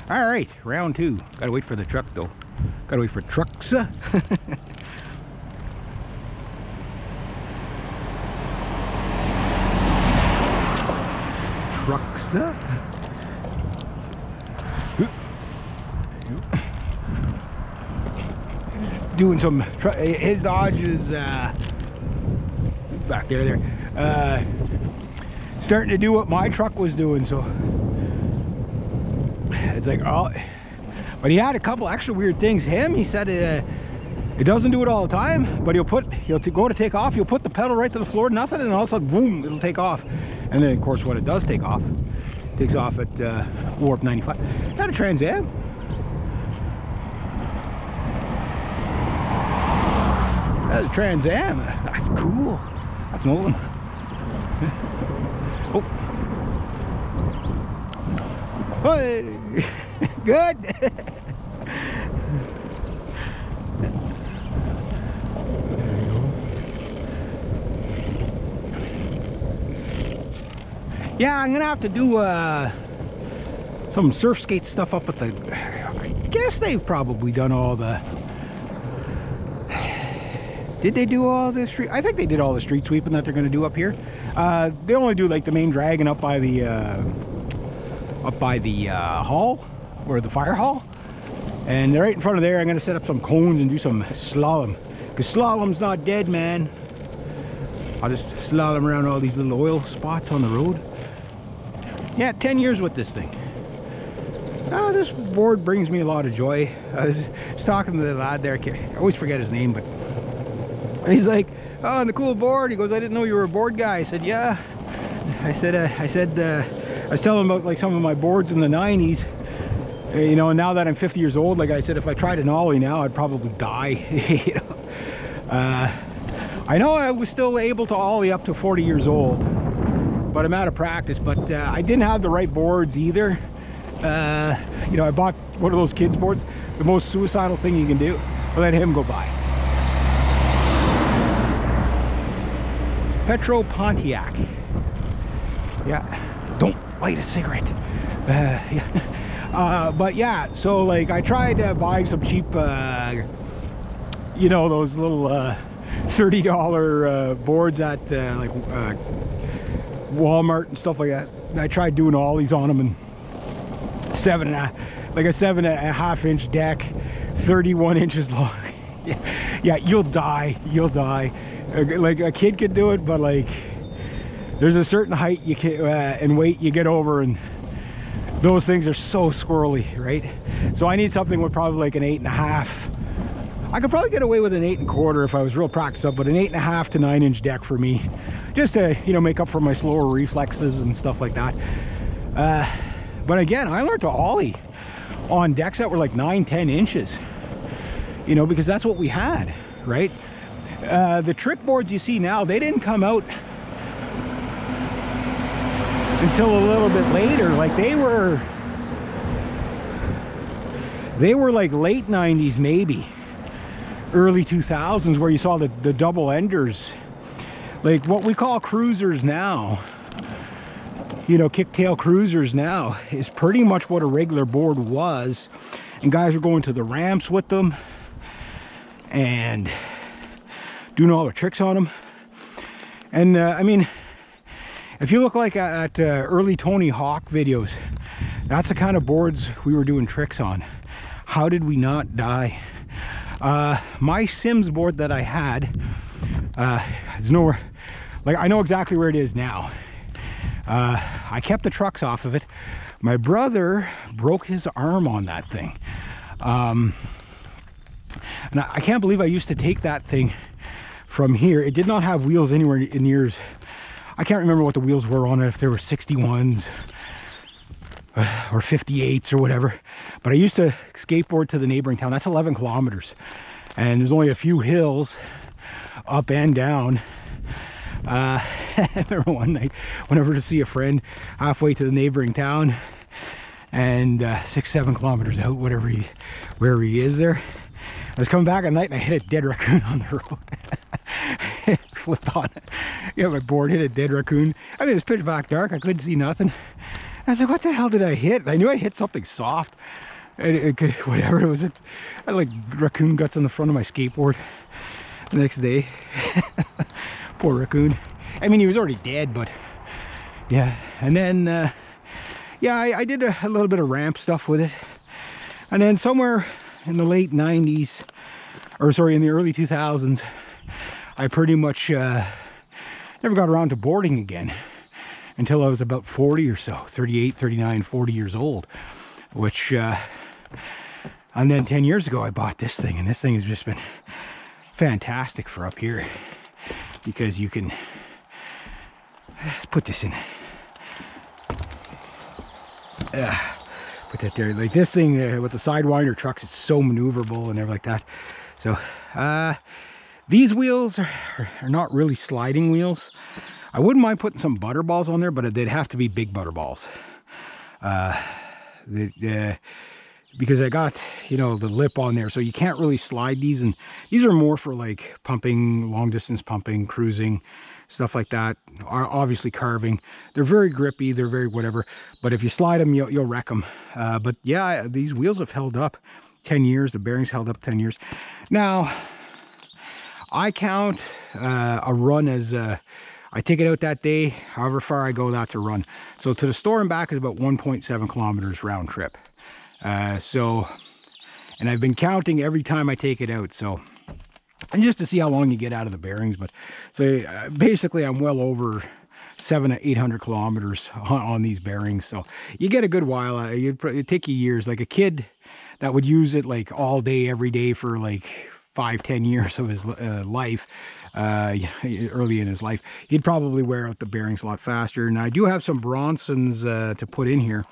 All right, round 2. Gotta wait for the truck though. Gotta wait for trucks. Trucks. Doing some, his Dodge is back there, starting to do what my truck was doing, so it's like, oh, but he had a couple extra weird things. He said it doesn't do it all the time, but he'll go to take off, you'll put the pedal right to the floor, nothing, and all of a sudden, boom, it'll take off. And then, of course, when it does take off, it takes off at warp 95. Is that a Trans Am? That's a Trans Am. That's cool. That's an old one. Oh. Hey. Good. Yeah, I'm gonna have to do some surf skate stuff up at the, I guess they've probably done all the, did they do all the street? I think they did all the street sweeping that they're gonna do up here. They only do like the main dragon up by the hall, or the fire hall. And right in front of there, I'm gonna set up some cones and do some slalom. Because slalom's not dead, man. I'll just slalom around all these little oil spots on the road. Yeah, 10 years with this thing. This board brings me a lot of joy. I was talking to the lad there, I always forget his name, but he's like, oh, and the cool board. He goes, I didn't know you were a board guy. I said, yeah. I was telling him about like some of my boards in the 90s. You know, and now that I'm 50 years old, like I said, if I tried an ollie now, I'd probably die. You know? I know I was still able to ollie up to 40 years old, but I'm out of practice. But I didn't have the right boards either. You know, I bought one of those kids boards, the most suicidal thing you can do. I'll let him go by. Petro Pontiac. Yeah, don't light a cigarette. Yeah. But yeah, so like I tried buying some cheap, you know, those little $30 boards at like Walmart and stuff like that. I tried doing all these on them, and like a 7.5 inch deck, 31 inches long. Yeah, you'll die. Like a kid could do it, but like there's a certain height you can and weight you get over, and those things are so squirrely, right? So I need something with probably like an 8.5. I could probably get away with an 8.25 if I was real practiced up, but an 8.5 to 9 inch deck for me, just to, you know, make up for my slower reflexes and stuff like that. But again, I learned to ollie on decks that were like 9-10 inches, you know, because that's what we had, right? The trick boards you see now, they didn't come out until a little bit later. Like they were like late 90s, maybe early 2000s, where you saw the double enders, like what we call cruisers now, you know, kicktail cruisers now, is pretty much what a regular board was. And guys are going to the ramps with them and doing all the tricks on them. And I mean, if you look like at early Tony Hawk videos, that's the kind of boards we were doing tricks on. How did we not die? My Sims board that I had, there's nowhere, like I know exactly where it is now. I kept the trucks off of it. My brother broke his arm on that thing. And I can't believe I used to take that thing from here. It did not have wheels anywhere in years. I can't remember what the wheels were on it, if they were 61s or 58s or whatever. But I used to skateboard to the neighboring town. That's 11 kilometers. And there's only a few hills up and down. I remember one night, went over to see a friend halfway to the neighboring town, and 6-7 kilometers out, wherever he is there. I was coming back at night and I hit a dead raccoon on the road. Flipped on it. Yeah, my board hit a dead raccoon. I mean, it was pitch black dark. I couldn't see nothing. I was like, what the hell did I hit? I knew I hit something soft. And whatever it was, I had like raccoon guts on the front of my skateboard the next day. Poor raccoon. I mean, he was already dead, but yeah. And then, yeah, I did a little bit of ramp stuff with it. And then somewhere in the late 90s, or sorry, in the early 2000s, I pretty much never got around to boarding again until I was about 40 or so, 38, 39, 40 years old, which, and then 10 years ago I bought this thing, and this thing has just been fantastic for up here, because you can, let's put this in, put that there, like this thing with the Sidewinder trucks, it's so maneuverable and everything like that. So these wheels are not really sliding wheels. I wouldn't mind putting some butter balls on there, but they'd have to be big butter balls. Because I got, you know, the lip on there, so you can't really slide these. And these are more for like pumping, long distance pumping, cruising, stuff like that. Obviously carving. They're very grippy, they're very whatever. But if you slide them, you'll wreck them. But yeah, these wheels have held up 10 years. The bearings held up 10 years. Now, I count a run as I take it out that day, however far I go, that's a run. So to the store and back is about 1.7 kilometers round trip. So, and I've been counting every time I take it out. So, and just to see how long you get out of the bearings. But so basically I'm well over 700 to 800 kilometers on these bearings. So you get a good while. It'd take you years. Like a kid that would use it like all day, every day for like 5-10 years of his life, early in his life, he'd probably wear out the bearings a lot faster. And I do have some Bronsons to put in here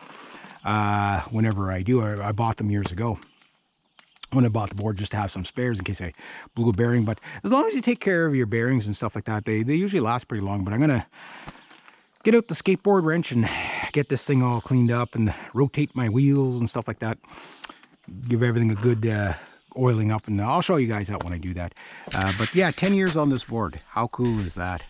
whenever I do. I bought them years ago when I bought the board, just to have some spares in case I blew a bearing. But as long as you take care of your bearings and stuff like that, they usually last pretty long. But I'm gonna get out the skateboard wrench and get this thing all cleaned up and rotate my wheels and stuff like that, give everything a good oiling up, and I'll show you guys that when I do that. But yeah, 10 years on this board. How cool is that?